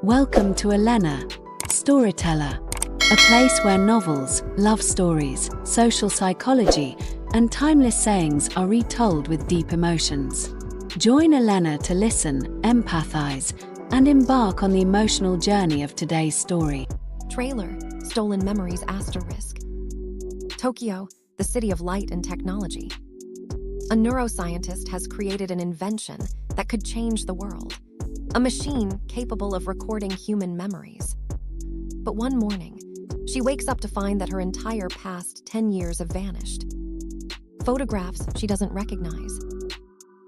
Welcome to Elena, Storyteller, a place where novels, love stories, social psychology, and timeless sayings are retold with deep emotions. Join Elena to listen, empathize, and embark on the emotional journey of today's story. Trailer, Stolen Memories Asterisk. Tokyo, the city of light and technology. A neuroscientist has created an invention that could change the world. A machine capable of recording human memories. But one morning, she wakes up to find that her entire past 10 years have vanished. Photographs she doesn't recognize.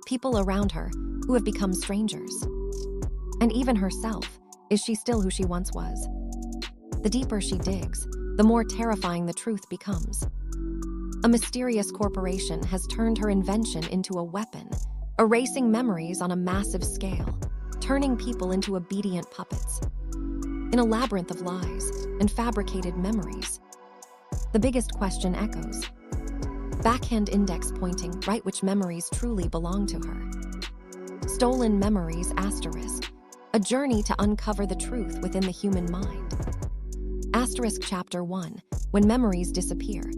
People around her who have become strangers. And even herself, is she still who she once was? The deeper she digs, the more terrifying the truth becomes. A mysterious corporation has turned her invention into a weapon, erasing memories on a massive scale, turning people into obedient puppets. In a labyrinth of lies and fabricated memories, the biggest question echoes. Backhand index pointing right which memories truly belong to her. Stolen Memories Asterisk, a journey to uncover the truth within the human mind. Asterisk Chapter 1, When Memories Disappear.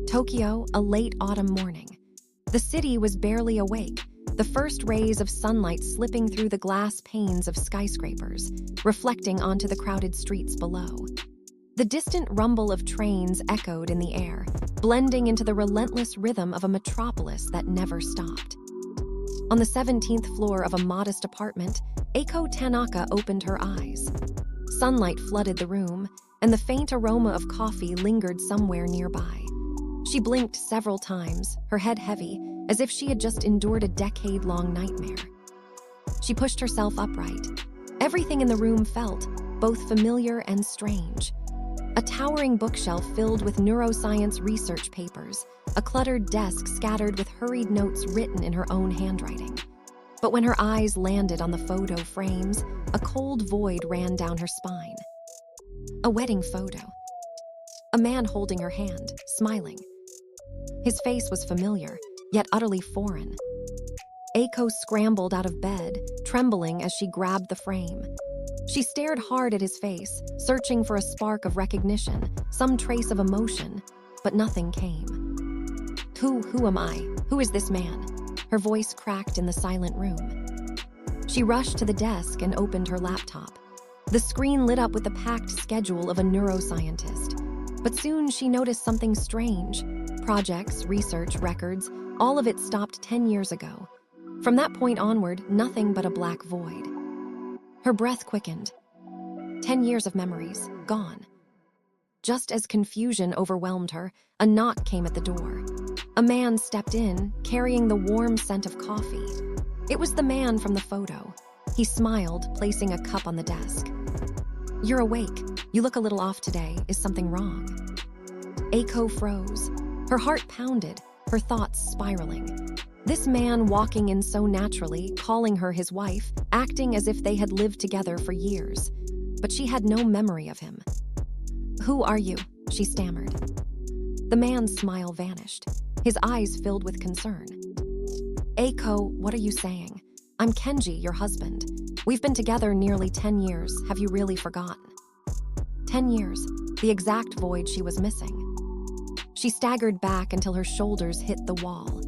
Tokyo, a late autumn morning. The city was barely awake, the first rays of sunlight slipping through the glass panes of skyscrapers, reflecting onto the crowded streets below. The distant rumble of trains echoed in the air, blending into the relentless rhythm of a metropolis that never stopped. On the 17th floor of a modest apartment, Eiko Tanaka opened her eyes. Sunlight flooded the room, and the faint aroma of coffee lingered somewhere nearby. She blinked several times, her head heavy, as if she had just endured a decade-long nightmare. She pushed herself upright. Everything in the room felt both familiar and strange. A towering bookshelf filled with neuroscience research papers, a cluttered desk scattered with hurried notes written in her own handwriting. But when her eyes landed on the photo frames, a cold void ran down her spine. A wedding photo. A man holding her hand, smiling. His face was familiar, yet utterly foreign. Eiko scrambled out of bed, trembling as she grabbed the frame. She stared hard at his face, searching for a spark of recognition, some trace of emotion, but nothing came. Who am I? Who is this man? Her voice cracked in the silent room. She rushed to the desk and opened her laptop. The screen lit up with the packed schedule of a neuroscientist. But soon she noticed something strange. Projects, research, records, all of it stopped 10 years ago. From that point onward, nothing but a black void. Her breath quickened. 10 years of memories, gone. Just as confusion overwhelmed her, a knock came at the door. A man stepped in, carrying the warm scent of coffee. It was the man from the photo. He smiled, placing a cup on the desk. "You're awake. You look a little off today. Is something wrong?" Eiko froze. Her heart pounded, her thoughts spiraling. This man walking in so naturally, calling her his wife, acting as if they had lived together for years. But she had no memory of him. "Who are you?" she stammered. The man's smile vanished, his eyes filled with concern. "Eiko, what are you saying? I'm Kenji, your husband. We've been together nearly 10 years. Have you really forgotten?" 10 years, the exact void she was missing. She staggered back until her shoulders hit the wall.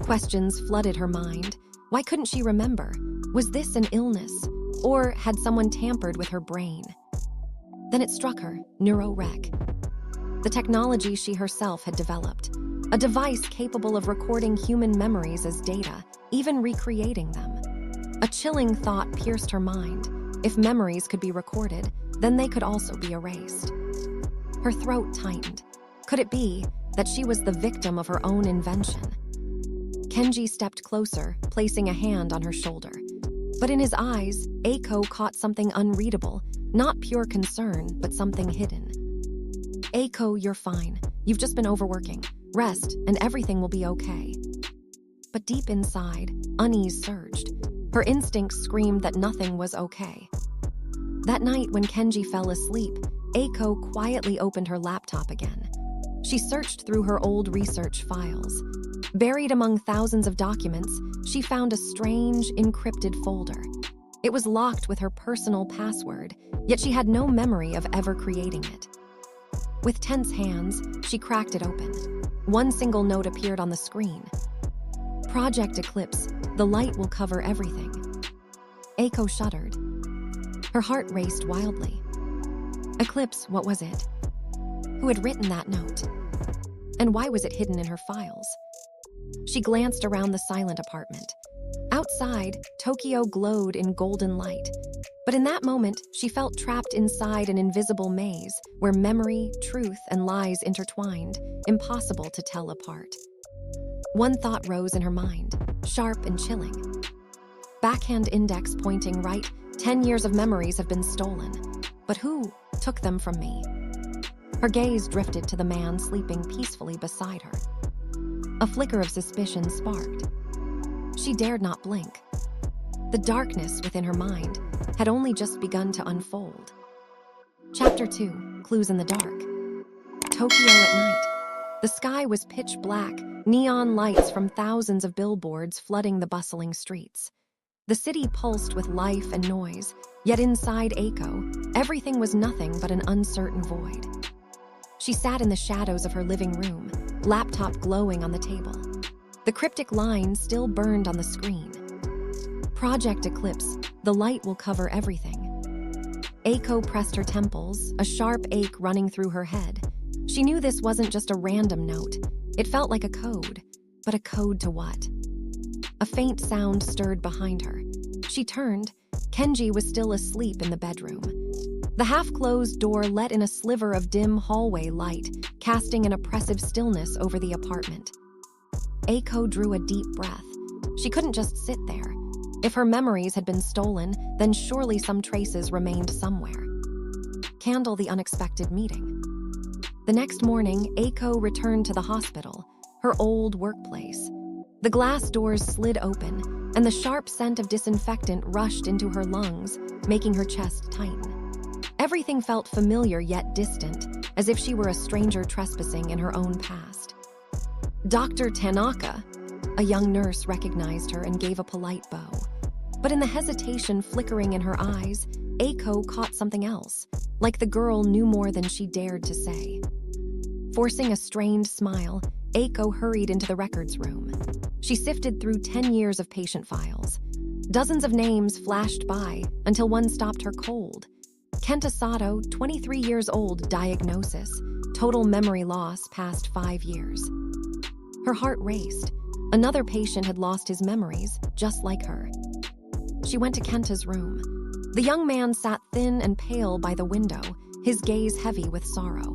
Questions flooded her mind. Why couldn't she remember? Was this an illness? Or had someone tampered with her brain? Then it struck her, neuro-rec. The technology she herself had developed. A device capable of recording human memories as data, even recreating them. A chilling thought pierced her mind. If memories could be recorded, then they could also be erased. Her throat tightened. Could it be that she was the victim of her own invention? Kenji stepped closer, placing a hand on her shoulder. But in his eyes, Eiko caught something unreadable, not pure concern, but something hidden. "Eiko, you're fine. You've just been overworking. Rest, and everything will be okay." But deep inside, unease surged. Her instincts screamed that nothing was okay. That night when Kenji fell asleep, Eiko quietly opened her laptop again. She searched through her old research files. Buried among thousands of documents, she found a strange, encrypted folder. It was locked with her personal password, yet she had no memory of ever creating it. With tense hands, she cracked it open. One single note appeared on the screen. Project Eclipse, the light will cover everything. Eiko shuddered. Her heart raced wildly. Eclipse, what was it? Who had written that note? And why was it hidden in her files? She glanced around the silent apartment. Outside, Tokyo glowed in golden light. But in that moment, she felt trapped inside an invisible maze where memory, truth, and lies intertwined, impossible to tell apart. One thought rose in her mind, sharp and chilling. Backhand index pointing right, 10 years of memories have been stolen. But who took them from me? Her gaze drifted to the man sleeping peacefully beside her. A flicker of suspicion sparked. She dared not blink. The darkness within her mind had only just begun to unfold. Chapter 2, Clues in the Dark. Tokyo at night. The sky was pitch black, neon lights from thousands of billboards flooding the bustling streets. The city pulsed with life and noise, yet inside Eiko, everything was nothing but an uncertain void. She sat in the shadows of her living room, laptop glowing on the table. The cryptic lines still burned on the screen. Project Eclipse, the light will cover everything. Eiko pressed her temples, a sharp ache running through her head. She knew this wasn't just a random note. It felt like a code. But a code to what? A faint sound stirred behind her. She turned. Kenji was still asleep in the bedroom. The half-closed door let in a sliver of dim hallway light, casting an oppressive stillness over the apartment. Eiko drew a deep breath. She couldn't just sit there. If her memories had been stolen, then surely some traces remained somewhere. Candle the unexpected meeting. The next morning, Eiko returned to the hospital, her old workplace. The glass doors slid open, and the sharp scent of disinfectant rushed into her lungs, making her chest tighten. Everything felt familiar yet distant, as if she were a stranger trespassing in her own past. Dr. Tanaka, a young nurse, recognized her and gave a polite bow. But in the hesitation flickering in her eyes, Eiko caught something else, like the girl knew more than she dared to say. Forcing a strained smile, Eiko hurried into the records room. She sifted through 10 years of patient files. Dozens of names flashed by until one stopped her cold. Kenta Sato, 23 years old, diagnosis, total memory loss past 5 years. Her heart raced. Another patient had lost his memories, just like her. She went to Kenta's room. The young man sat thin and pale by the window, his gaze heavy with sorrow.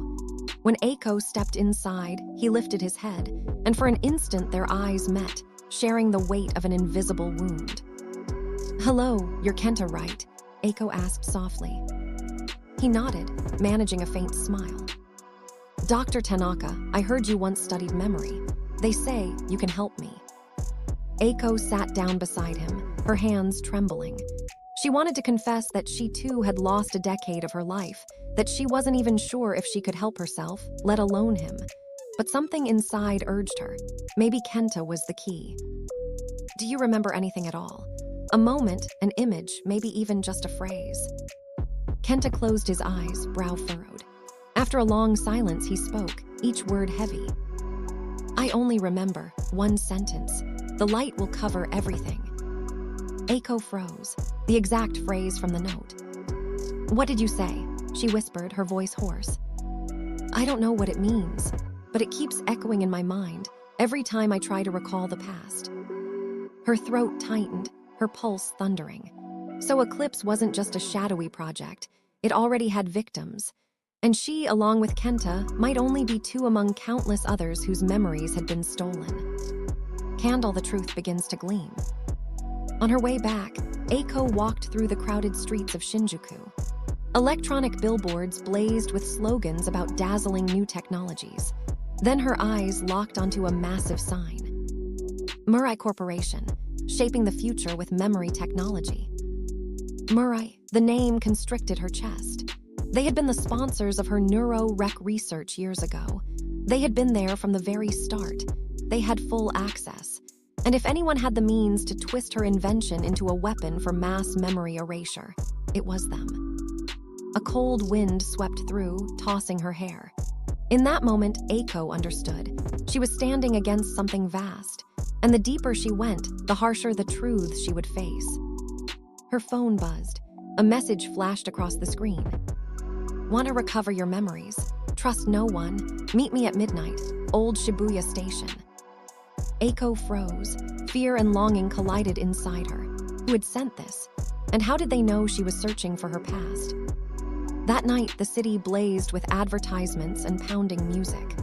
When Eiko stepped inside, he lifted his head, and for an instant their eyes met, sharing the weight of an invisible wound. "Hello, you're Kenta, right?" Eiko asked softly. He nodded, managing a faint smile. "Dr. Tanaka, I heard you once studied memory. They say you can help me." Eiko sat down beside him, her hands trembling. She wanted to confess that she too had lost a decade of her life, that she wasn't even sure if she could help herself, let alone him. But something inside urged her. Maybe Kenta was the key. "Do you remember anything at all? A moment, an image, maybe even just a phrase?" Kenta closed his eyes, brow furrowed. After a long silence, he spoke, each word heavy. "I only remember one sentence. The light will cover everything." Eiko froze, the exact phrase from the note. "What did you say?" she whispered, her voice hoarse. "I don't know what it means, but it keeps echoing in my mind every time I try to recall the past." Her throat tightened, her pulse thundering. So Eclipse wasn't just a shadowy project, it already had victims. And she, along with Kenta, might only be two among countless others whose memories had been stolen. Candle the truth begins to gleam. On her way back, Eiko walked through the crowded streets of Shinjuku. Electronic billboards blazed with slogans about dazzling new technologies. Then her eyes locked onto a massive sign. Murai Corporation, shaping the future with memory technology. Murai, the name constricted her chest. They had been the sponsors of her neuro-rec research years ago. They had been there from the very start. They had full access. And if anyone had the means to twist her invention into a weapon for mass memory erasure, it was them. A cold wind swept through, tossing her hair. In that moment, Aiko understood. She was standing against something vast, and the deeper she went, the harsher the truths she would face. Her phone buzzed. A message flashed across the screen. Want to recover your memories? Trust no one. Meet me at midnight. Old Shibuya Station. Aiko froze. Fear and longing collided inside her. Who had sent this? And how did they know she was searching for her past? That night, the city blazed with advertisements and pounding music.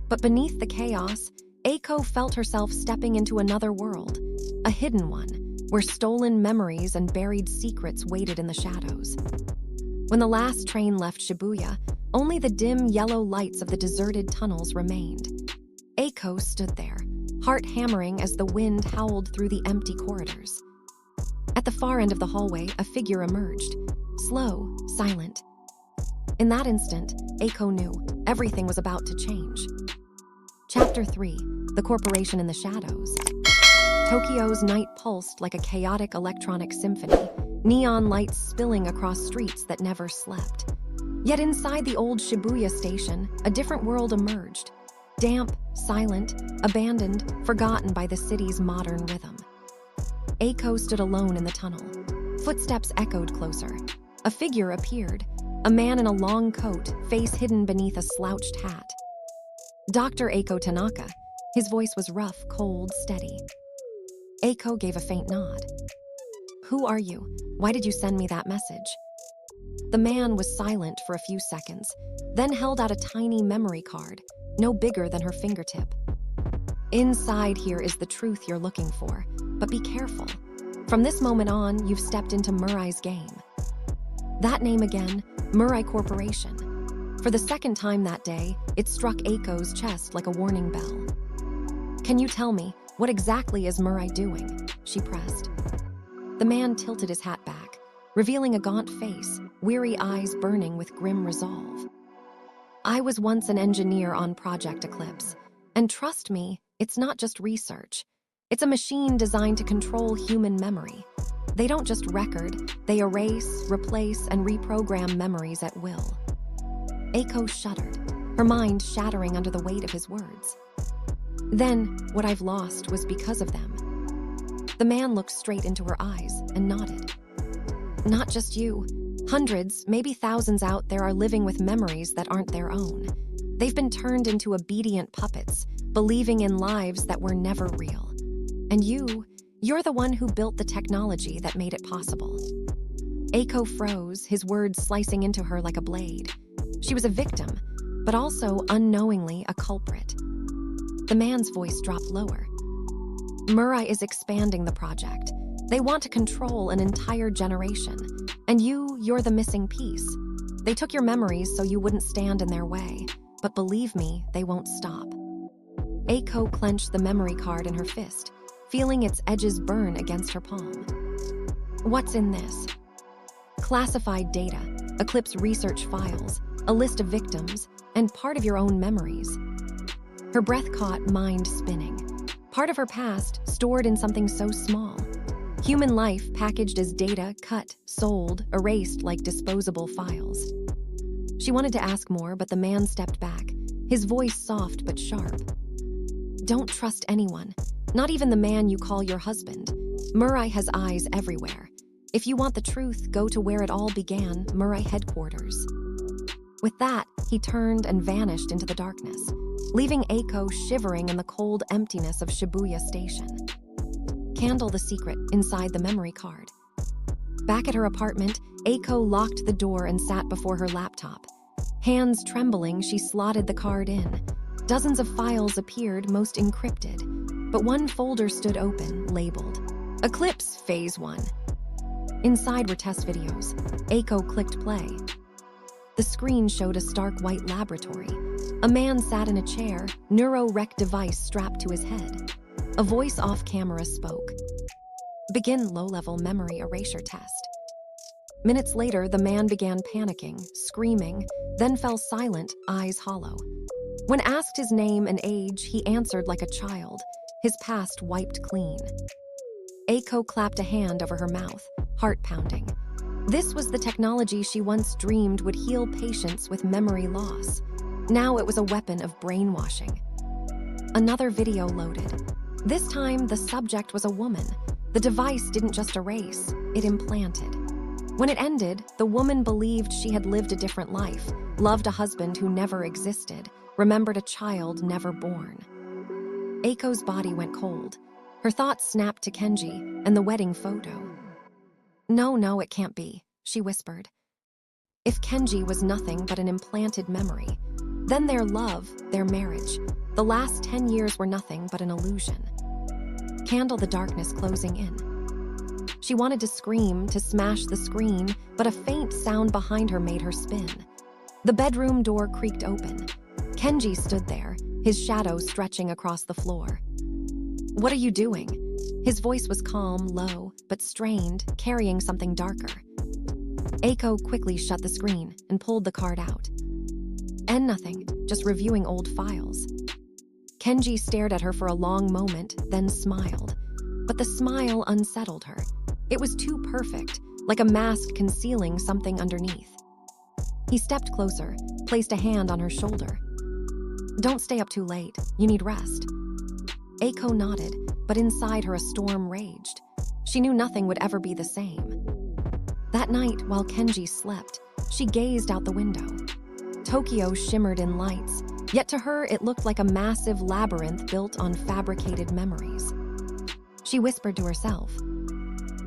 But beneath the chaos, Aiko felt herself stepping into another world, a hidden one, where stolen memories and buried secrets waited in the shadows. When the last train left Shibuya, only the dim yellow lights of the deserted tunnels remained. Aiko stood there, heart hammering as the wind howled through the empty corridors. At the far end of the hallway, a figure emerged, slow, silent. In that instant, Aiko knew everything was about to change. Chapter 3: The Corporation in the Shadows. Tokyo's night pulsed like a chaotic electronic symphony, neon lights spilling across streets that never slept. Yet inside the old Shibuya station, a different world emerged. Damp, silent, abandoned, forgotten by the city's modern rhythm. Aiko stood alone in the tunnel. Footsteps echoed closer. A figure appeared, a man in a long coat, face hidden beneath a slouched hat. Dr. Aiko Tanaka. His voice was rough, cold, steady. Aiko gave a faint nod. Who are you? Why did you send me that message? The man was silent for a few seconds, then held out a tiny memory card, no bigger than her fingertip. Inside here is the truth you're looking for, but be careful. From this moment on, you've stepped into Murai's game. That name again, Murai Corporation. For the second time that day, it struck Aiko's chest like a warning bell. Can you tell me, what exactly is Murai doing? She pressed. The man tilted his hat back, revealing a gaunt face, weary eyes burning with grim resolve. I was once an engineer on Project Eclipse, and trust me, it's not just research. It's a machine designed to control human memory. They don't just record, they erase, replace, and reprogram memories at will. Aiko shuddered, her mind shattering under the weight of his words. Then, what I've lost was because of them. The man looked straight into her eyes and nodded. Not just you. Hundreds, maybe thousands out there are living with memories that aren't their own. They've been turned into obedient puppets, believing in lives that were never real. And you're the one who built the technology that made it possible. Aiko froze, his words slicing into her like a blade. She was a victim, but also unknowingly a culprit. The man's voice dropped lower. Murai is expanding the project. They want to control an entire generation. And you're the missing piece. They took your memories so you wouldn't stand in their way. But believe me, they won't stop. Aiko clenched the memory card in her fist, feeling its edges burn against her palm. What's in this? Classified data, Eclipse research files, a list of victims, and part of your own memories. Her breath caught, mind spinning. Part of her past stored in something so small. Human life packaged as data, cut, sold, erased like disposable files. She wanted to ask more, but the man stepped back, his voice soft but sharp. Don't trust anyone, not even the man you call your husband. Murai has eyes everywhere. If you want the truth, go to where it all began, Murai headquarters. With that, he turned and vanished into the darkness, leaving Aiko shivering in the cold emptiness of Shibuya Station. Candle the secret inside the memory card. Back at her apartment, Aiko locked the door and sat before her laptop. Hands trembling, she slotted the card in. Dozens of files appeared, most encrypted, but one folder stood open, labeled Eclipse Phase 1. Inside were test videos. Aiko clicked play. The screen showed a stark white laboratory. A man sat in a chair, neuro-rec device strapped to his head. A voice off camera spoke. Begin low-level memory erasure test. Minutes later, the man began panicking, screaming, then fell silent, eyes hollow. When asked his name and age, he answered like a child. his past wiped clean. Eiko clapped a hand over her mouth, heart pounding. This was the technology she once dreamed would heal patients with memory loss. Now it was a weapon of brainwashing. Another video loaded. This time, the subject was a woman. The device didn't just erase, it implanted. When it ended, the woman believed she had lived a different life, loved a husband who never existed, remembered a child never born. Eiko's body went cold. Her thoughts snapped to Kenji and the wedding photo. No, it can't be, she whispered. If Kenji was nothing but an implanted memory, then their love, their marriage, the last 10 years were nothing but an illusion. Candle the darkness closing in. She wanted to scream, to smash the screen, but a faint sound behind her made her spin. The bedroom door creaked open. Kenji stood there, his shadow stretching across the floor. "What are you doing?" His voice was calm, low, but strained, carrying something darker. Eiko quickly shut the screen and pulled the card out. "And nothing, just reviewing old files." Kenji stared at her for a long moment, then smiled. But the smile unsettled her. It was too perfect, like a mask concealing something underneath. He stepped closer, placed a hand on her shoulder. "Don't stay up too late. You need rest." Eiko nodded, but inside her a storm raged. She knew nothing would ever be the same. That night, while Kenji slept, she gazed out the window. Tokyo shimmered in lights, yet to her it looked like a massive labyrinth built on fabricated memories. She whispered to herself,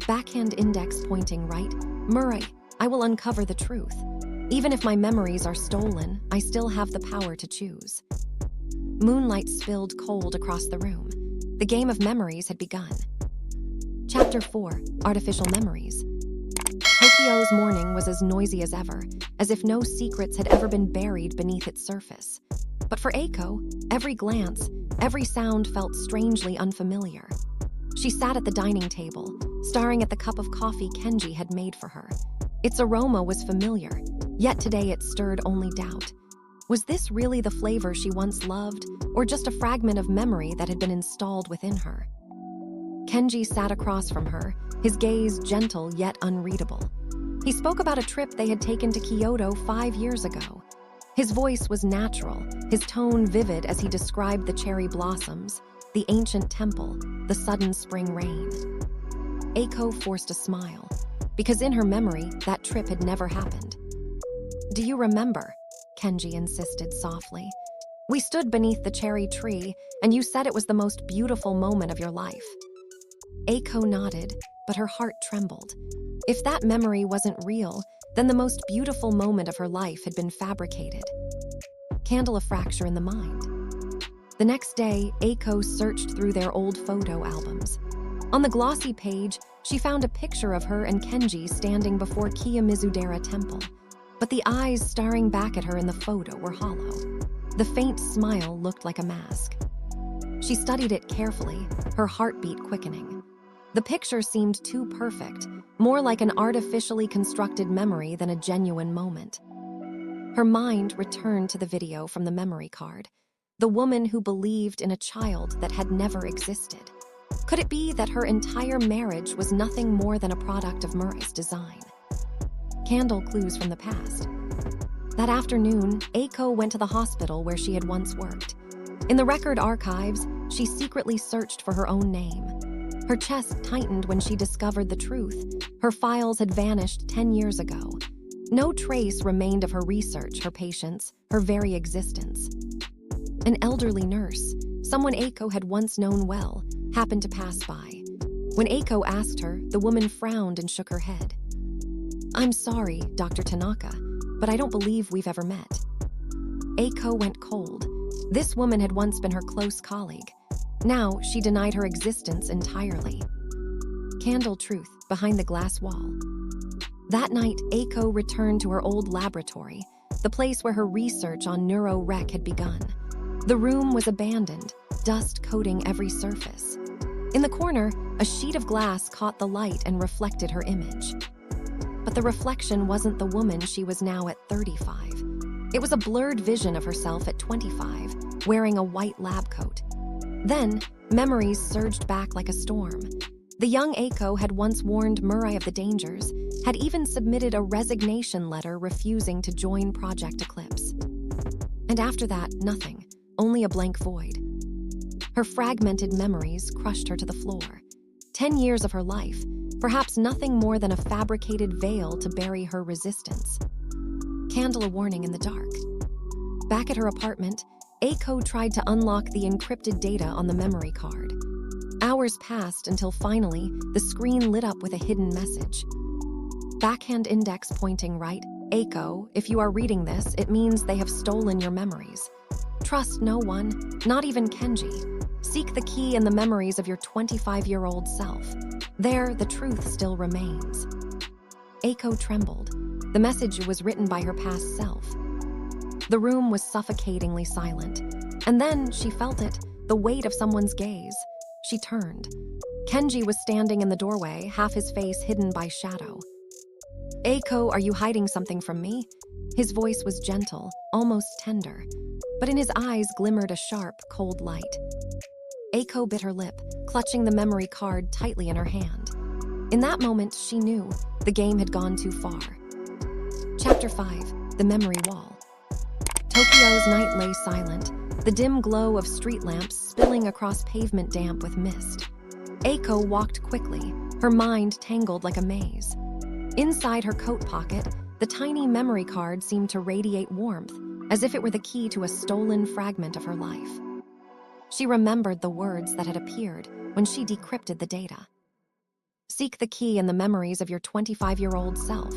backhand index pointing right, "Murray, I will uncover the truth. Even if my memories are stolen, I still have the power to choose." Moonlight spilled cold across the room. The game of memories had begun. Chapter 4, Artificial Memories. Tokyo's morning was as noisy as ever, as if no secrets had ever been buried beneath its surface. But for Eiko, every glance, every sound felt strangely unfamiliar. She sat at the dining table, staring at the cup of coffee Kenji had made for her. Its aroma was familiar, yet today it stirred only doubt. Was this really the flavor she once loved, or just a fragment of memory that had been installed within her? Kenji sat across from her, his gaze gentle yet unreadable. He spoke about a trip they had taken to Kyoto 5 years ago. His voice was natural, his tone vivid as he described the cherry blossoms, the ancient temple, the sudden spring rain. Eiko forced a smile, because in her memory, that trip had never happened. "Do you remember?" Kenji insisted softly. "We stood beneath the cherry tree, and you said it was the most beautiful moment of your life." Eiko nodded, but her heart trembled. If that memory wasn't real, then the most beautiful moment of her life had been fabricated. Candle a fracture in the mind. The next day, Eiko searched through their old photo albums. On the glossy page, she found a picture of her and Kenji standing before Kiyomizudera Temple. But the eyes staring back at her in the photo were hollow. The faint smile looked like a mask. She studied it carefully, her heartbeat quickening. The picture seemed too perfect, more like an artificially constructed memory than a genuine moment. Her mind returned to the video from the memory card, the woman who believed in a child that had never existed. Could it be that her entire marriage was nothing more than a product of Murray's design? Candle clues from the past. That afternoon, Eiko went to the hospital where she had once worked. In the record archives, she secretly searched for her own name. Her chest tightened when she discovered the truth. Her files had vanished 10 years ago. No trace remained of her research, her patients, her very existence. An elderly nurse, someone Eiko had once known well, happened to pass by. When Eiko asked her, the woman frowned and shook her head. "I'm sorry, Dr. Tanaka, but I don't believe we've ever met." Eiko went cold. This woman had once been her close colleague. Now, she denied her existence entirely. Candle truth behind the glass wall. That night, Eiko returned to her old laboratory, the place where her research on neurorec had begun. The room was abandoned, dust coating every surface. In the corner, a sheet of glass caught the light and reflected her image. But the reflection wasn't the woman she was now at 35. It was a blurred vision of herself at 25, wearing a white lab coat. Then, memories surged back like a storm. The young Eiko had once warned Murai of the dangers, had even submitted a resignation letter refusing to join Project Eclipse. And after that, nothing, only a blank void. Her fragmented memories crushed her to the floor. 10 years of her life, perhaps nothing more than a fabricated veil to bury her resistance. Candle a warning in the dark. Back at her apartment, Eiko tried to unlock the encrypted data on the memory card. Hours passed until finally, the screen lit up with a hidden message. Backhand index pointing right. Eiko, if you are reading this, it means they have stolen your memories. Trust no one, not even Kenji. Seek the key in the memories of your 25-year-old self. There, the truth still remains. Eiko trembled. The message was written by her past self. The room was suffocatingly silent. And then she felt it, the weight of someone's gaze. She turned. Kenji was standing in the doorway, half his face hidden by shadow. Eiko, are you hiding something from me? His voice was gentle, almost tender, but in his eyes glimmered a sharp, cold light. Eiko bit her lip, clutching the memory card tightly in her hand. In that moment, she knew the game had gone too far. Chapter 5: The Memory Wall. Tokyo's night lay silent, the dim glow of street lamps spilling across pavement damp with mist. Eiko walked quickly, her mind tangled like a maze. Inside her coat pocket, the tiny memory card seemed to radiate warmth, as if it were the key to a stolen fragment of her life. She remembered the words that had appeared when she decrypted the data. Seek the key in the memories of your 25-year-old self.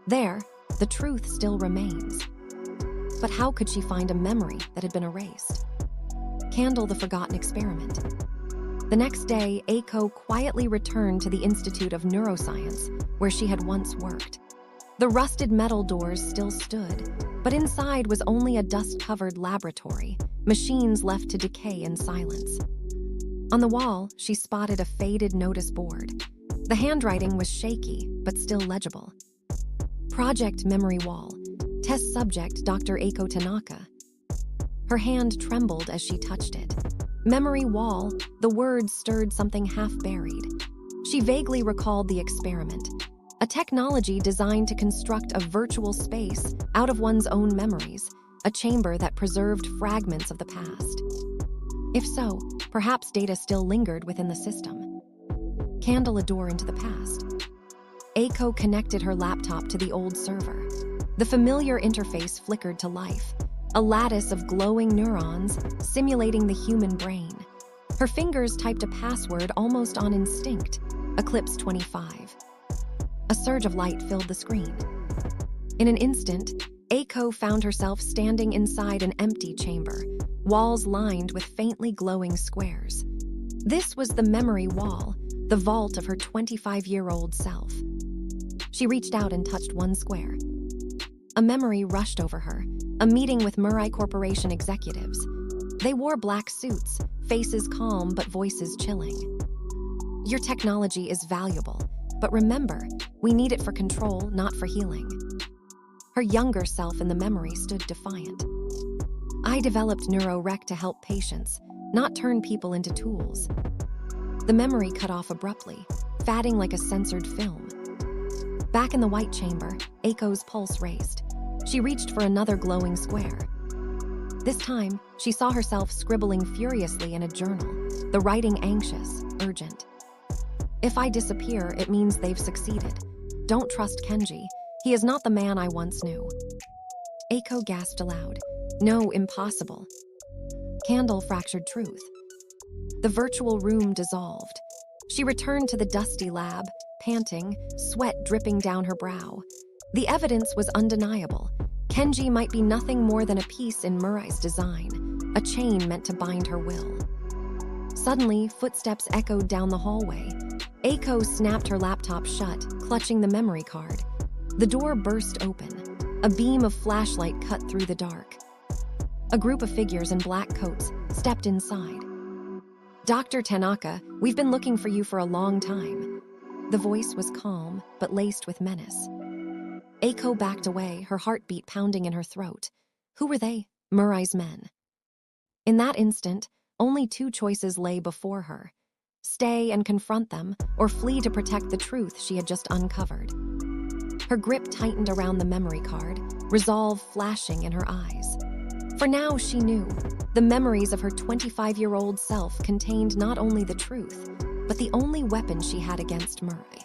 There, the truth still remains. But how could she find a memory that had been erased? Candle the forgotten experiment. The next day, Eiko quietly returned to the Institute of Neuroscience, where she had once worked. The rusted metal doors still stood, but inside was only a dust-covered laboratory, machines left to decay in silence. On the wall, she spotted a faded notice board. The handwriting was shaky, but still legible. Project Memory Wall. Test subject Dr. Eiko Tanaka. Her hand trembled as she touched it. Memory Wall, the words stirred something half-buried. She vaguely recalled the experiment, a technology designed to construct a virtual space out of one's own memories, a chamber that preserved fragments of the past. If so, perhaps data still lingered within the system. Candle a door into the past. Eiko connected her laptop to the old server. The familiar interface flickered to life, a lattice of glowing neurons simulating the human brain. Her fingers typed a password almost on instinct, Eclipse 25. A surge of light filled the screen. In an instant, Eiko found herself standing inside an empty chamber, walls lined with faintly glowing squares. This was the memory wall, the vault of her 25-year-old self. She reached out and touched one square. A memory rushed over her, a meeting with Murai Corporation executives. They wore black suits, faces calm but voices chilling. Your technology is valuable, but remember, we need it for control, not for healing. Her younger self in the memory stood defiant. I developed NeuroRec to help patients, not turn people into tools. The memory cut off abruptly, fading like a censored film. Back in the white chamber, Eiko's pulse raced. She reached for another glowing square. This time, she saw herself scribbling furiously in a journal, the writing anxious, urgent. If I disappear, it means they've succeeded. Don't trust Kenji. He is not the man I once knew. Eiko gasped aloud. No, impossible. Candle fractured truth. The virtual room dissolved. She returned to the dusty lab, panting, sweat dripping down her brow. The evidence was undeniable. Kenji might be nothing more than a piece in Murai's design, a chain meant to bind her will. Suddenly, footsteps echoed down the hallway. Eiko snapped her laptop shut, clutching the memory card. The door burst open. A beam of flashlight cut through the dark. A group of figures in black coats stepped inside. Dr. Tanaka, we've been looking for you for a long time. The voice was calm, but laced with menace. Eiko backed away, her heartbeat pounding in her throat. Who were they? Murai's men. In that instant, only two choices lay before her: stay and confront them, or flee to protect the truth she had just uncovered. Her grip tightened around the memory card, resolve flashing in her eyes. For now, she knew the memories of her 25-year-old self contained not only the truth, but the only weapon she had against Murray.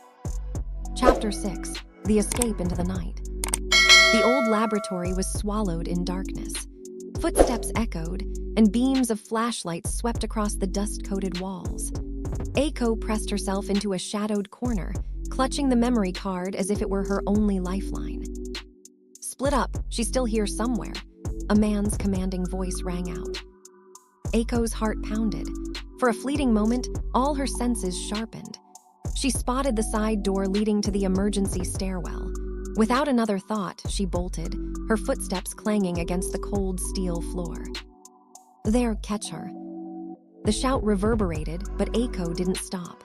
Chapter 6: The Escape into the Night. The old laboratory was swallowed in darkness. Footsteps echoed, and beams of flashlights swept across the dust-coated walls. Eiko pressed herself into a shadowed corner, clutching the memory card as if it were her only lifeline. "Split up, she's still here somewhere," a man's commanding voice rang out. Eiko's heart pounded. For a fleeting moment, all her senses sharpened. She spotted the side door leading to the emergency stairwell. Without another thought, she bolted, her footsteps clanging against the cold steel floor. "There, catch her." The shout reverberated, but Eiko didn't stop.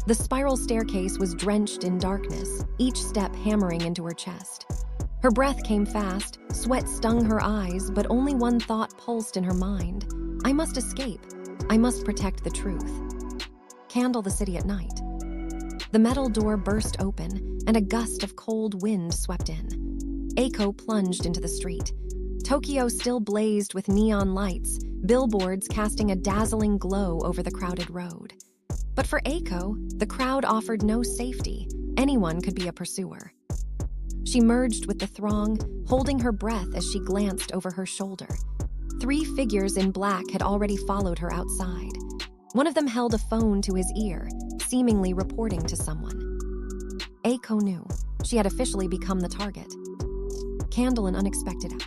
The spiral staircase was drenched in darkness, each step hammering into her chest. Her breath came fast, sweat stung her eyes, but only one thought pulsed in her mind: I must escape. I must protect the truth. Candle the city at night. The metal door burst open, and a gust of cold wind swept in. Eiko plunged into the street. Tokyo still blazed with neon lights, billboards casting a dazzling glow over the crowded road. But for Eiko, the crowd offered no safety. Anyone could be a pursuer. She merged with the throng, holding her breath as she glanced over her shoulder. 3 figures in black had already followed her outside. One of them held a phone to his ear, seemingly reporting to someone. Eiko knew she had officially become the target. Candle an unexpected.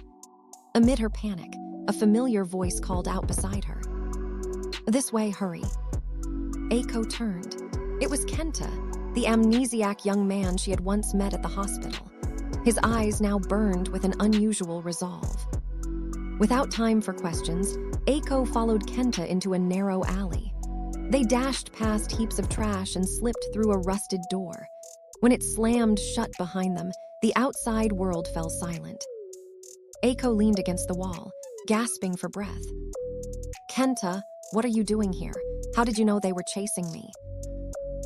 Amid her panic, a familiar voice called out beside her. "This way, hurry." Eiko turned. It was Kenta, the amnesiac young man she had once met at the hospital. His eyes now burned with an unusual resolve. Without time for questions, Eiko followed Kenta into a narrow alley. They dashed past heaps of trash and slipped through a rusted door. When it slammed shut behind them, the outside world fell silent. Eiko leaned against the wall, gasping for breath. "Kenta, what are you doing here? How did you know they were chasing me?"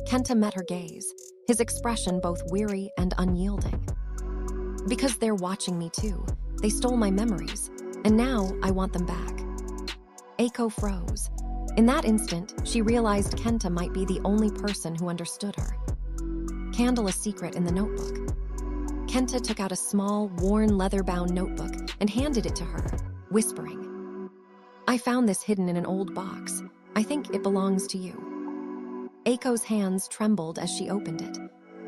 Kenta met her gaze, his expression both weary and unyielding. "Because they're watching me too. They stole my memories, and now I want them back." Eiko froze. In that instant, she realized Kenta might be the only person who understood her. Candle a secret in the notebook. Kenta took out a small, worn leather-bound notebook and handed it to her, whispering, "I found this hidden in an old box. I think it belongs to you." Eiko's hands trembled as she opened it.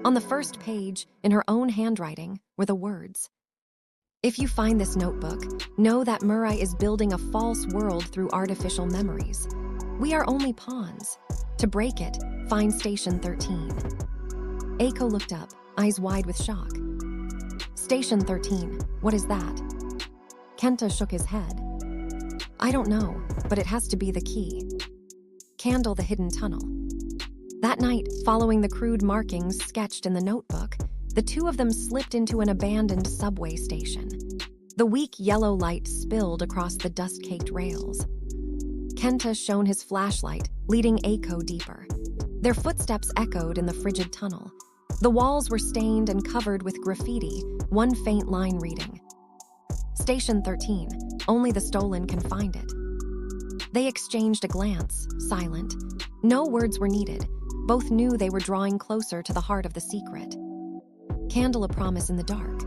On the first page, in her own handwriting, were the words, "If you find this notebook, know that Murray is building a false world through artificial memories. We are only pawns. To break it, find Station 13. Eiko looked up, eyes wide with shock. "Station 13, what is that?" Kenta shook his head. "I don't know, but it has to be the key." Candle the hidden tunnel. That night, following the crude markings sketched in the notebook, the two of them slipped into an abandoned subway station. The weak yellow light spilled across the dust-caked rails. Kenta shone his flashlight, leading Eiko deeper. Their footsteps echoed in the frigid tunnel. The walls were stained and covered with graffiti, one faint line reading, "Station 13, only the stolen can find it." They exchanged a glance, silent. No words were needed. Both knew they were drawing closer to the heart of the secret. Candle a promise in the dark.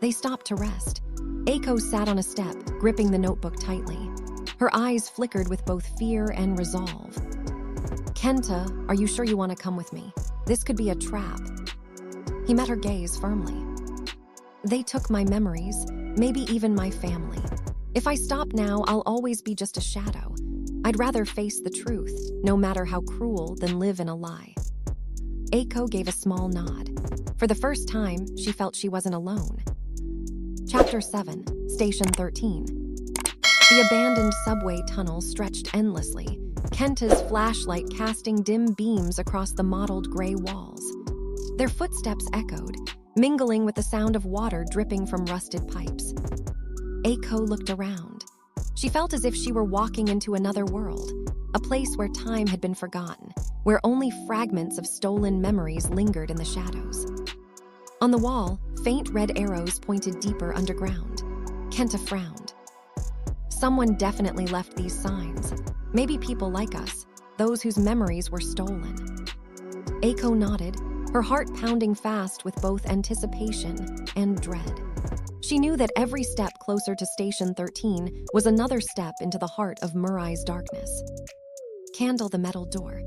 They stopped to rest. Eiko sat on a step, gripping the notebook tightly. Her eyes flickered with both fear and resolve. "Kenta, are you sure you want to come with me? This could be a trap." He met her gaze firmly. "They took my memories, maybe even my family. If I stop now, I'll always be just a shadow. I'd rather face the truth, no matter how cruel, than live in a lie." Eiko gave a small nod. For the first time, she felt she wasn't alone. Chapter 7, Station 13. The abandoned subway tunnel stretched endlessly, Kenta's flashlight casting dim beams across the mottled gray walls. Their footsteps echoed, mingling with the sound of water dripping from rusted pipes. Eiko looked around. She felt as if she were walking into another world, a place where time had been forgotten, where only fragments of stolen memories lingered in the shadows. On the wall, faint red arrows pointed deeper underground. Kenta frowned. Someone definitely left these signs. Maybe people like us, those whose memories were stolen. Eiko nodded, her heart pounding fast with both anticipation and dread. She knew that every step closer to Station 13 was another step into the heart of Murai's darkness. Candle the metal door.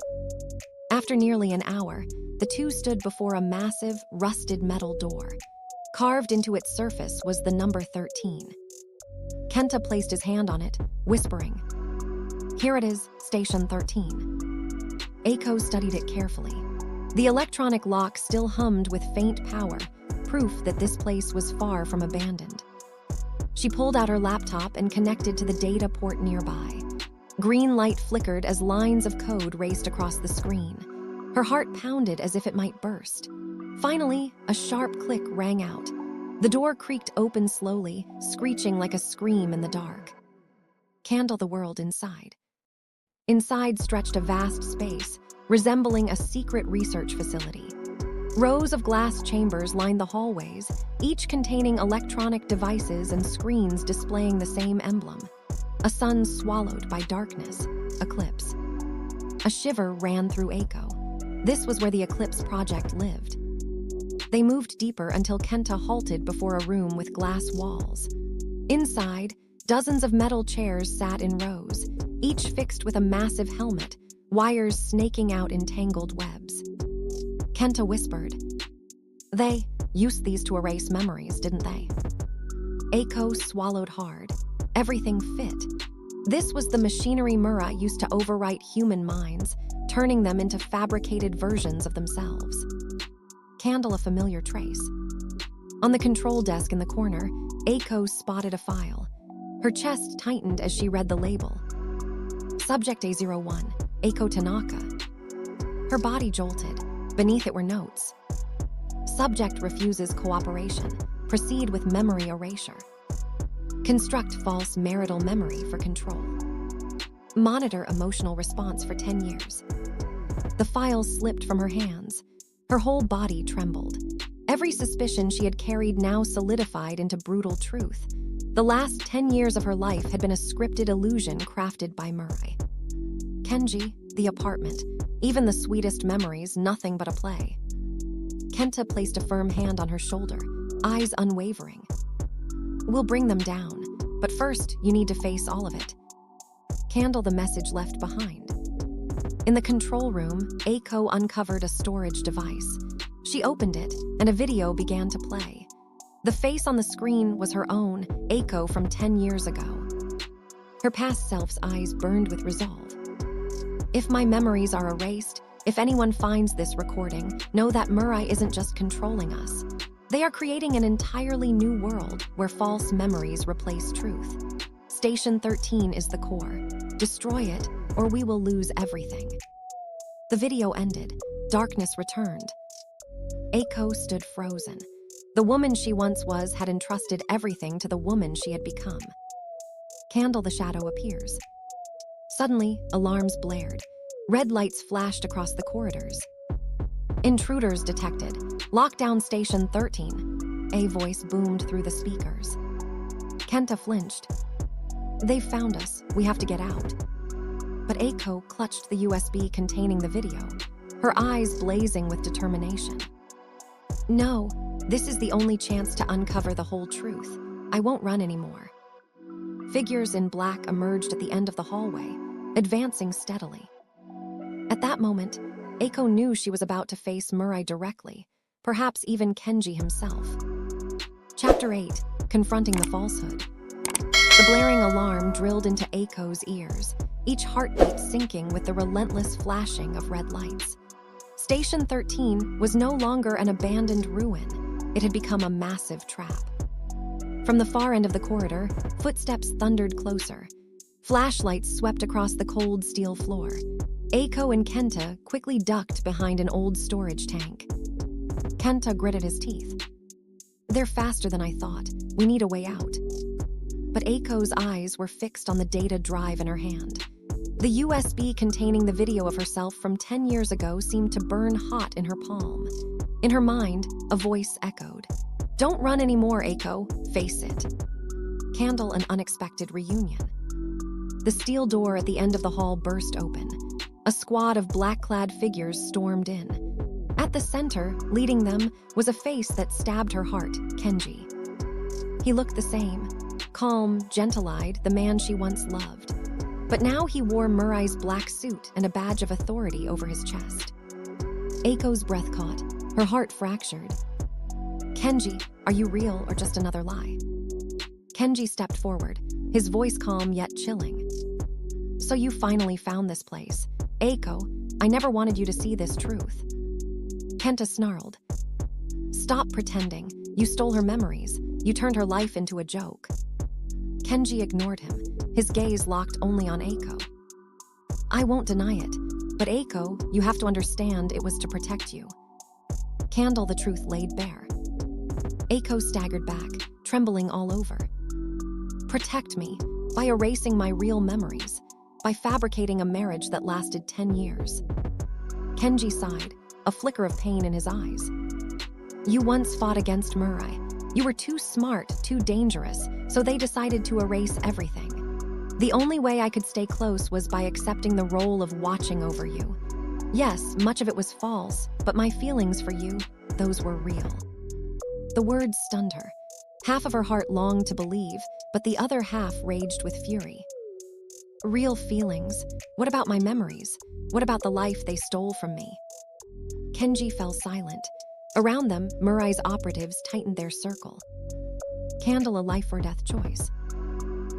After nearly an hour, the two stood before a massive, rusted metal door. Carved into its surface was the number 13. Kenta placed his hand on it, whispering, "Here it is, Station 13. Eiko studied it carefully. The electronic lock still hummed with faint power, proof that this place was far from abandoned. She pulled out her laptop and connected to the data port nearby. Green light flickered as lines of code raced across the screen. Her heart pounded as if it might burst. Finally, a sharp click rang out. The door creaked open slowly, screeching like a scream in the dark. Candle the world inside. Inside stretched a vast space, resembling a secret research facility. Rows of glass chambers lined the hallways, each containing electronic devices and screens displaying the same emblem. A sun swallowed by darkness, eclipse. A shiver ran through Eiko. This was where the Eclipse Project lived. They moved deeper until Kenta halted before a room with glass walls. Inside, dozens of metal chairs sat in rows, each fixed with a massive helmet, wires snaking out in tangled webs. Kenta whispered, "They used these to erase memories, didn't they?" Eiko swallowed hard. Everything fit. This was the machinery Murai used to overwrite human minds, turning them into fabricated versions of themselves. Candle a familiar trace. On the control desk in the corner, Eiko spotted a file. Her chest tightened as she read the label. Subject A01, Eiko Tanaka. Her body jolted. Beneath it were notes. Subject refuses cooperation. Proceed with memory erasure. Construct false marital memory for control. Monitor emotional response for 10 years. The file slipped from her hands. Her whole body trembled. Every suspicion she had carried now solidified into brutal truth. The last 10 years of her life had been a scripted illusion crafted by Murai. Kenji, the apartment, even the sweetest memories, nothing but a play. Kenta placed a firm hand on her shoulder, eyes unwavering. "We'll bring them down, but first you need to face all of it." Candle the message left behind. In the control room, Eiko uncovered a storage device. She opened it, and a video began to play. The face on the screen was her own, Eiko from 10 years ago. Her past self's eyes burned with resolve. "If my memories are erased, if anyone finds this recording, know that Murai isn't just controlling us. They are creating an entirely new world where false memories replace truth. Station 13 is the core. Destroy it, or we will lose everything." The video ended. Darkness returned. Eiko stood frozen. The woman she once was had entrusted everything to the woman she had become. Candle the shadow appears. Suddenly, alarms blared. Red lights flashed across the corridors. "Intruders detected. Lock down Station 13. A voice boomed through the speakers. Kenta flinched. "They've found us. We have to get out." But Eiko clutched the USB containing the video, her eyes blazing with determination. "No, this is the only chance to uncover the whole truth. I won't run anymore." Figures in black emerged at the end of the hallway, advancing steadily. At that moment, Eiko knew she was about to face Murai directly, perhaps even Kenji himself. Chapter 8, Confronting the Falsehood. The blaring alarm drilled into Eiko's ears, each heartbeat syncing with the relentless flashing of red lights. Station 13 was no longer an abandoned ruin. It had become a massive trap. From the far end of the corridor, footsteps thundered closer. Flashlights swept across the cold steel floor. Eiko and Kenta quickly ducked behind an old storage tank. Kenta gritted his teeth. "They're faster than I thought. We need a way out." but Aiko's eyes were fixed on the data drive in her hand. The USB containing the video of herself from 10 years ago seemed to burn hot in her palm. In her mind, a voice echoed, "Don't run anymore, Aiko, face it." Candle an unexpected reunion. The steel door at the end of the hall burst open. A squad of black-clad figures stormed in. At the center, leading them, was a face that stabbed her heart, Kenji. He looked the same, calm, gentle-eyed, the man she once loved. But now he wore Murai's black suit and a badge of authority over his chest. Aiko's breath caught, her heart fractured. "Kenji, are you real or just another lie?" Kenji stepped forward, his voice calm yet chilling. "So you finally found this place. Aiko, I never wanted you to see this truth." Kenta snarled. "Stop pretending. You stole her memories. You turned her life into a joke." Kenji ignored him, his gaze locked only on Aiko. "I won't deny it, but Aiko, you have to understand it was to protect you." Candle the truth laid bare. Aiko staggered back, trembling all over. "Protect me, by erasing my real memories, by fabricating a marriage that lasted 10 years. Kenji sighed, a flicker of pain in his eyes. "You once fought against Murai. You were too smart, too dangerous, so they decided to erase everything. The only way I could stay close was by accepting the role of watching over you. Yes, much of it was false, but my feelings for you, those were real." The words stunned her. Half of her heart longed to believe, but the other half raged with fury. Real feelings? What about my memories? What about the life they stole from me? Kenji fell silent. Around them, Murai's operatives tightened their circle. Candle a life or death choice.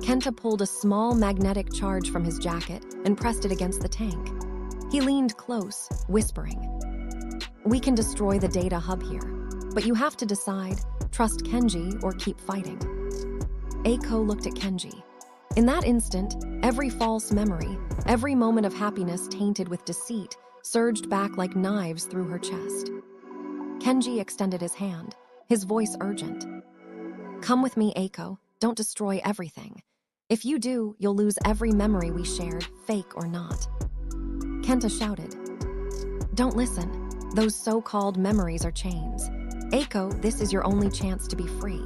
Kenta pulled a small magnetic charge from his jacket and pressed it against the tank. He leaned close, whispering, "We can destroy the data hub here, but you have to decide, trust Kenji or keep fighting." Aiko looked at Kenji. In that instant, every false memory, every moment of happiness tainted with deceit, surged back like knives through her chest. Kenji extended his hand, his voice urgent. "Come with me, Aiko. Don't destroy everything. If you do, you'll lose every memory we shared, fake or not." Kenta shouted. "Don't listen. Those so-called memories are chains. Aiko, this is your only chance to be free."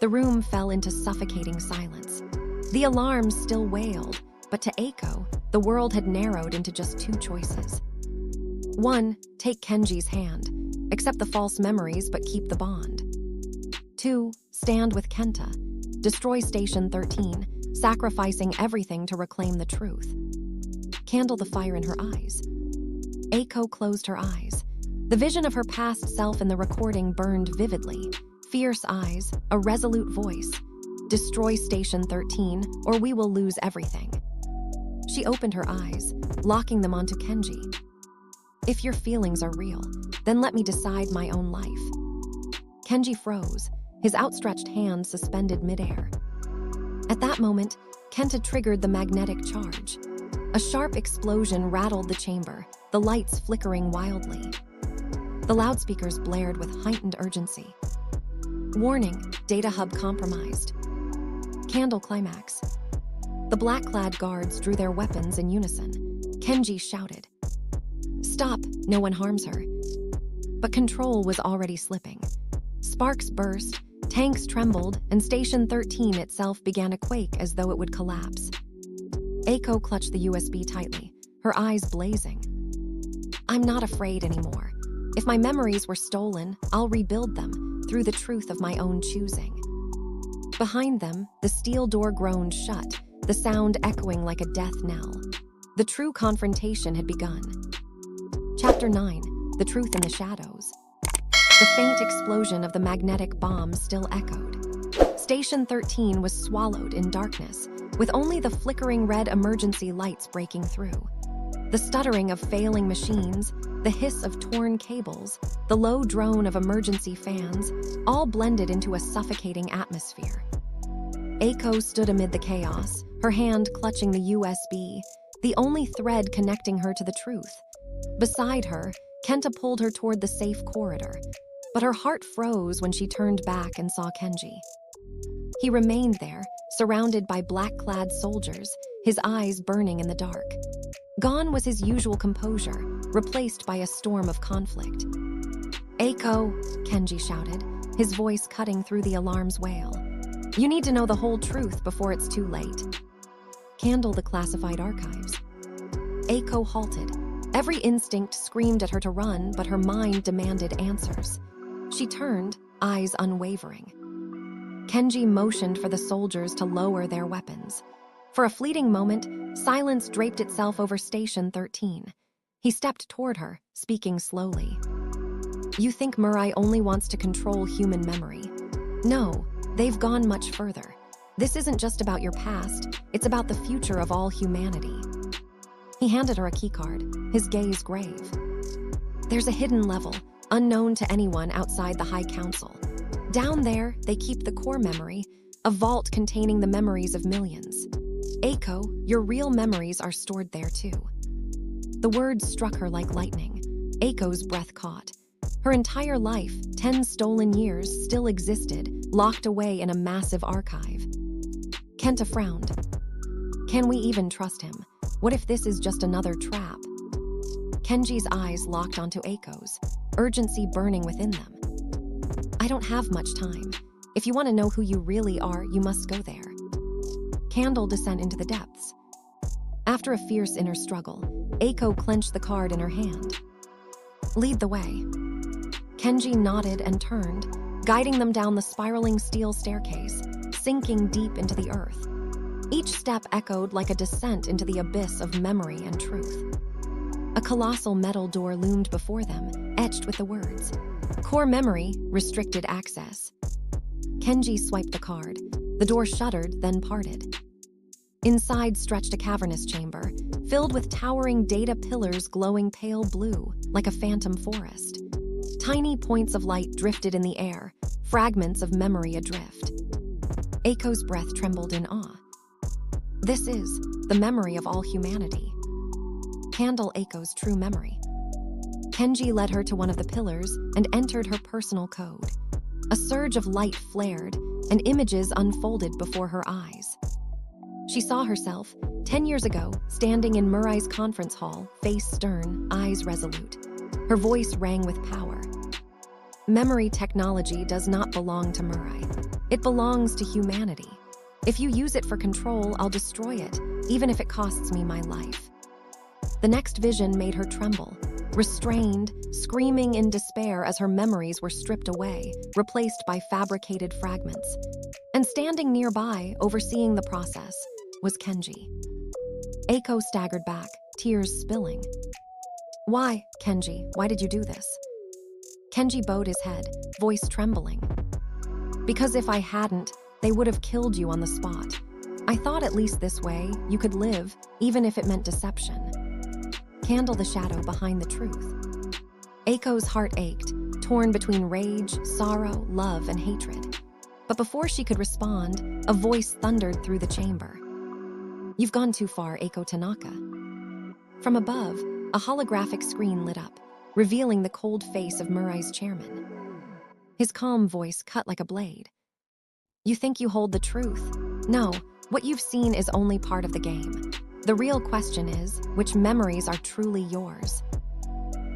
The room fell into suffocating silence. The alarms still wailed, but to Aiko, the world had narrowed into just two choices. 1. Take Kenji's hand. Accept the false memories but keep the bond. 2. Stand with Kenta. Destroy Station 13, sacrificing everything to reclaim the truth. Candle the fire in her eyes. Aiko closed her eyes. The vision of her past self in the recording burned vividly. Fierce eyes, a resolute voice. Destroy Station 13, or we will lose everything. She opened her eyes, locking them onto Kenji. "If your feelings are real, then let me decide my own life." Kenji froze, his outstretched hand suspended midair. At that moment, Kenta triggered the magnetic charge. A sharp explosion rattled the chamber, the lights flickering wildly. The loudspeakers blared with heightened urgency. "Warning, data hub compromised." Candle climax. The black-clad guards drew their weapons in unison. Kenji shouted, "Stop, no one harms her." But control was already slipping. Sparks burst, tanks trembled, and Station 13 itself began to quake as though it would collapse. Aiko clutched the USB tightly, her eyes blazing. "I'm not afraid anymore. If my memories were stolen, I'll rebuild them through the truth of my own choosing." Behind them, the steel door groaned shut, the sound echoing like a death knell. The true confrontation had begun. Chapter 9, The Truth in the Shadows. The faint explosion of the magnetic bomb still echoed. Station 13 was swallowed in darkness, with only the flickering red emergency lights breaking through. The stuttering of failing machines, the hiss of torn cables, the low drone of emergency fans, all blended into a suffocating atmosphere. Aiko stood amid the chaos, her hand clutching the USB, the only thread connecting her to the truth. Beside her, Kenta pulled her toward the safe corridor, but her heart froze when she turned back and saw Kenji. He remained there, surrounded by black-clad soldiers, his eyes burning in the dark. Gone was his usual composure, replaced by a storm of conflict. "Eiko," Kenji shouted, his voice cutting through the alarm's wail. "You need to know the whole truth before it's too late. Handle the classified archives." Eiko halted. Every instinct screamed at her to run, but her mind demanded answers. She turned, eyes unwavering. Kenji motioned for the soldiers to lower their weapons. For a fleeting moment, silence draped itself over Station 13. He stepped toward her, speaking slowly. "You think Murai only wants to control human memory? No, they've gone much further. This isn't just about your past, it's about the future of all humanity." He handed her a keycard, his gaze grave. "There's a hidden level, unknown to anyone outside the High Council. Down there, they keep the core memory, a vault containing the memories of millions. Eiko, your real memories are stored there too." The words struck her like lightning. Eiko's breath caught. Her entire life, 10 stolen years, still existed, locked away in a massive archive. Kenta frowned. Can we even trust him? What if this is just another trap? Kenji's eyes locked onto Eiko's, urgency burning within them. "I don't have much time. If you want to know who you really are, you must go there." Candle descent into the depths. After a fierce inner struggle, Eiko clenched the card in her hand. "Lead the way." Kenji nodded and turned, guiding them down the spiraling steel staircase, sinking deep into the earth. Each step echoed like a descent into the abyss of memory and truth. A colossal metal door loomed before them, etched with the words, "Core memory, restricted access." Kenji swiped the card. The door shuddered, then parted. Inside stretched a cavernous chamber, filled with towering data pillars glowing pale blue, like a phantom forest. Tiny points of light drifted in the air, fragments of memory adrift. Eiko's breath trembled in awe. This is the memory of all humanity. Handle Eiko's true memory. Kenji led her to one of the pillars and entered her personal code. A surge of light flared, and images unfolded before her eyes. She saw herself, 10 years ago, standing in Murai's conference hall, face stern, eyes resolute. Her voice rang with power. "Memory technology does not belong to Murai. It belongs to humanity. If you use it for control, I'll destroy it, even if it costs me my life." The next vision made her tremble, restrained, screaming in despair as her memories were stripped away, replaced by fabricated fragments. And standing nearby, overseeing the process, was Kenji. Eiko staggered back, tears spilling. "Why, Kenji, why did you do this?" Kenji bowed his head, voice trembling. "Because if I hadn't, they would have killed you on the spot. I thought at least this way, you could live, even if it meant deception." Candle the shadow behind the truth. Eiko's heart ached, torn between rage, sorrow, love, and hatred. But before she could respond, a voice thundered through the chamber. "You've gone too far, Eiko Tanaka." From above, a holographic screen lit up, revealing the cold face of Murai's chairman. His calm voice cut like a blade. "You think you hold the truth? No, what you've seen is only part of the game. The real question is, which memories are truly yours?"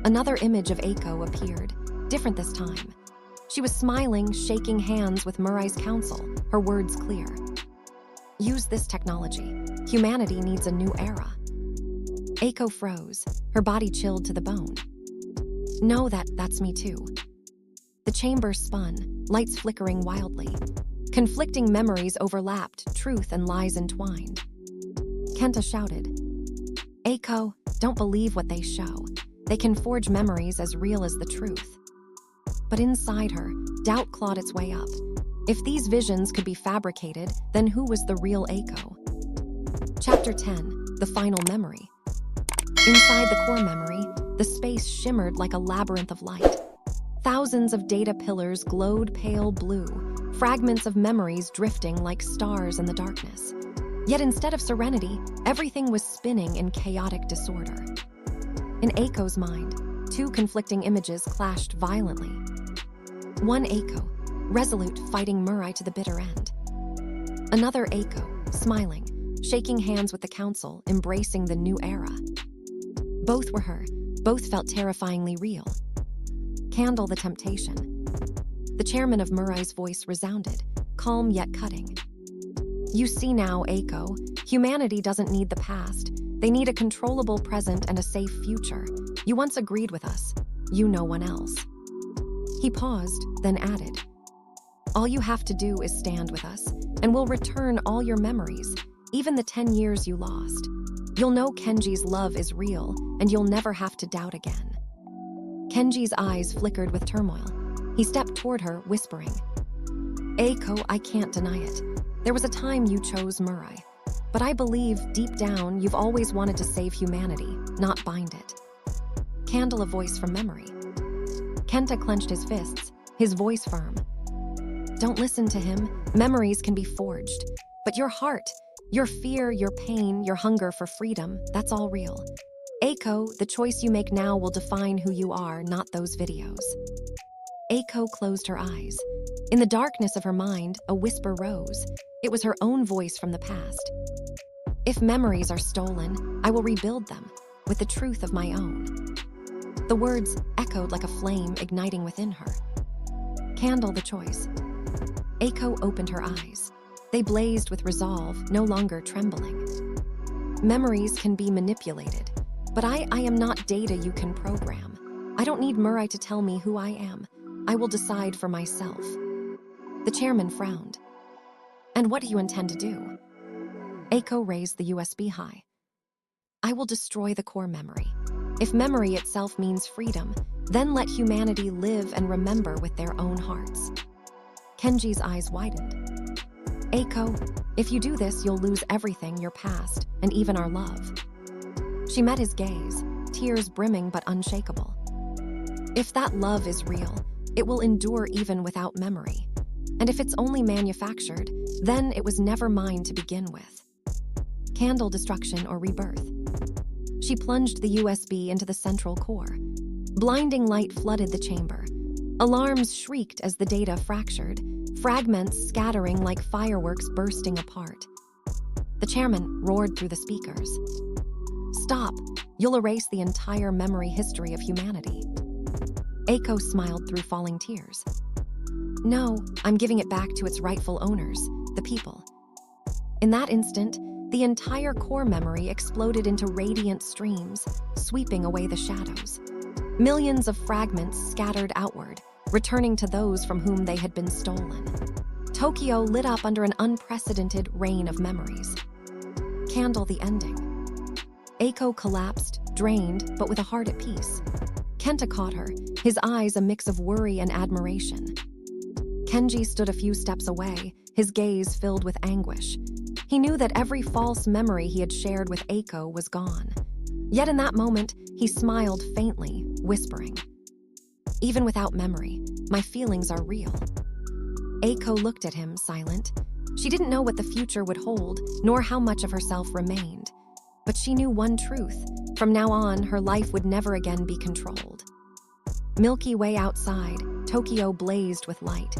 Another image of Eiko appeared, different this time. She was smiling, shaking hands with Murai's council, her words clear. "Use this technology. Humanity needs a new era." Eiko froze, her body chilled to the bone. "No, that's me too." The chamber spun, lights flickering wildly. Conflicting memories overlapped, truth and lies entwined. Kenta shouted, "Eiko, don't believe what they show. They can forge memories as real as the truth." But inside her, doubt clawed its way up. If these visions could be fabricated, then who was the real Eiko? Chapter 10, The Final Memory. Inside the core memory, the space shimmered like a labyrinth of light. Thousands of data pillars glowed pale blue, fragments of memories drifting like stars in the darkness. Yet instead of serenity, everything was spinning in chaotic disorder. In Eiko's mind, two conflicting images clashed violently. One Eiko, resolute, fighting Murai to the bitter end. Another Eiko, smiling, shaking hands with the council, embracing the new era. Both were her. Both felt terrifyingly real. Candle the temptation. The chairman of Murai's voice resounded, calm yet cutting. You see now, Eiko, humanity doesn't need the past. They need a controllable present and a safe future. You once agreed with us. You, no one else. He paused, then added, all you have to do is stand with us, and we'll return all your memories, even the 10 years you lost. You'll know Kenji's love is real, and you'll never have to doubt again. Kenji's eyes flickered with turmoil. He stepped toward her, whispering, Eiko, I can't deny it. There was a time you chose Murai. But I believe, deep down, you've always wanted to save humanity, not bind it. Candle a voice from memory. Kenta clenched his fists, his voice firm. Don't listen to him. Memories can be forged. But your heart, your fear, your pain, your hunger for freedom, that's all real. Eiko, the choice you make now will define who you are, not those videos. Eiko closed her eyes. In the darkness of her mind, a whisper rose. It was her own voice from the past. If memories are stolen, I will rebuild them with the truth of my own. The words echoed like a flame igniting within her. Candle the choice. Eiko opened her eyes. They blazed with resolve, no longer trembling. Memories can be manipulated, but I am not data you can program. I don't need Murai to tell me who I am. I will decide for myself. The chairman frowned. And what do you intend to do? Eiko raised the USB high. I will destroy the core memory. If memory itself means freedom, then let humanity live and remember with their own hearts. Kenji's eyes widened. Eiko, if you do this, you'll lose everything, your past, and even our love. She met his gaze, tears brimming but unshakable. If that love is real, it will endure even without memory. And if it's only manufactured, then it was never mine to begin with. Candle destruction or rebirth. She plunged the USB into the central core. Blinding light flooded the chamber. Alarms shrieked as the data fractured, fragments scattering like fireworks bursting apart. The chairman roared through the speakers. Stop! You'll erase the entire memory history of humanity. Eiko smiled through falling tears. No, I'm giving it back to its rightful owners, the people. In that instant, the entire core memory exploded into radiant streams, sweeping away the shadows. Millions of fragments scattered outward, returning to those from whom they had been stolen. Tokyo lit up under an unprecedented rain of memories. Candle the ending. Eiko collapsed, drained, but with a heart at peace. Kenta caught her, his eyes a mix of worry and admiration. Kenji stood a few steps away, his gaze filled with anguish. He knew that every false memory he had shared with Eiko was gone. Yet in that moment, he smiled faintly, whispering, even without memory, my feelings are real. Eiko looked at him, silent. She didn't know what the future would hold, nor how much of herself remained. But she knew one truth. From now on, her life would never again be controlled. Milky Way outside, Tokyo blazed with light.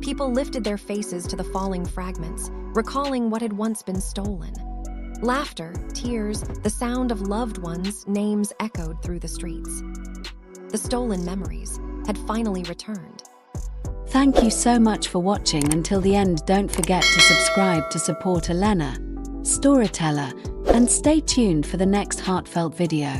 People lifted their faces to the falling fragments, recalling what had once been stolen. Laughter, tears, the sound of loved ones' names echoed through the streets. The stolen memories had finally returned. Thank you so much for watching until the end. Don't forget to subscribe to support Elena, storyteller, and stay tuned for the next heartfelt video.